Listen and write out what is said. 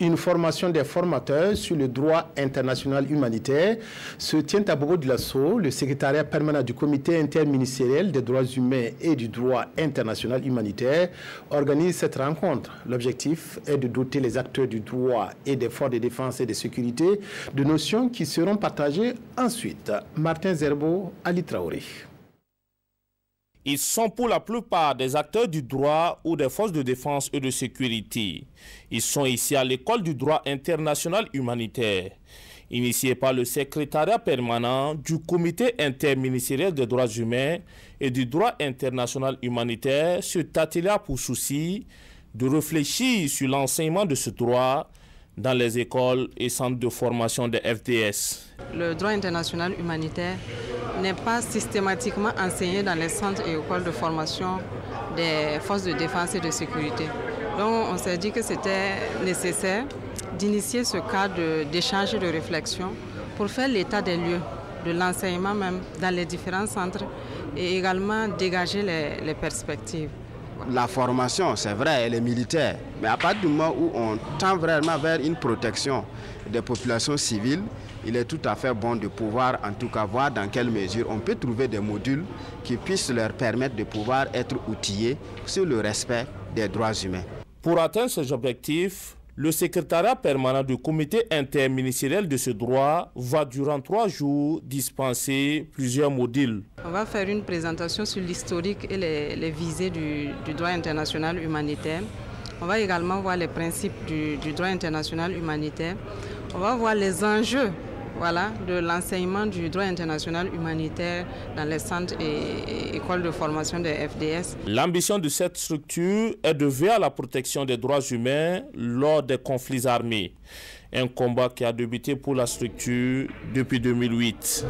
Une formation des formateurs sur le droit international humanitaire se tient à Bobo-Dioulasso. Le secrétariat permanent du comité interministériel des droits humains et du droit international humanitaire organise cette rencontre. L'objectif est de doter les acteurs du droit et des forces de défense et de sécurité de notions qui seront partagées ensuite. Martin Zerbo, Ali Traoré. Ils sont pour la plupart des acteurs du droit ou des forces de défense et de sécurité. Ils sont ici à l'école du droit international humanitaire. Initié par le secrétariat permanent du comité interministériel des droits humains et du droit international humanitaire, cet atelier a pour souci de réfléchir sur l'enseignement de ce droit dans les écoles et centres de formation des FDS. Le droit international humanitaire n'est pas systématiquement enseigné dans les centres et écoles de formation des forces de défense et de sécurité. Donc on s'est dit que c'était nécessaire d'initier ce cadre d'échange et de réflexion pour faire l'état des lieux de l'enseignement même dans les différents centres et également dégager les perspectives. La formation, c'est vrai, elle est militaire, mais à partir du moment où on tend vraiment vers une protection des populations civiles, il est tout à fait bon de pouvoir en tout cas voir dans quelle mesure on peut trouver des modules qui puissent leur permettre de pouvoir être outillés sur le respect des droits humains. Pour atteindre ces objectifs, le secrétariat permanent du comité interministériel de ce droit va durant 3 jours dispenser plusieurs modules. On va faire une présentation sur l'historique et les visées du droit international humanitaire. On va également voir les principes du droit international humanitaire. On va voir les enjeux de l'enseignement du droit international humanitaire dans les centres et écoles de formation des FDS. L'ambition de cette structure est de veiller à la protection des droits humains lors des conflits armés. Un combat qui a débuté pour la structure depuis 2008.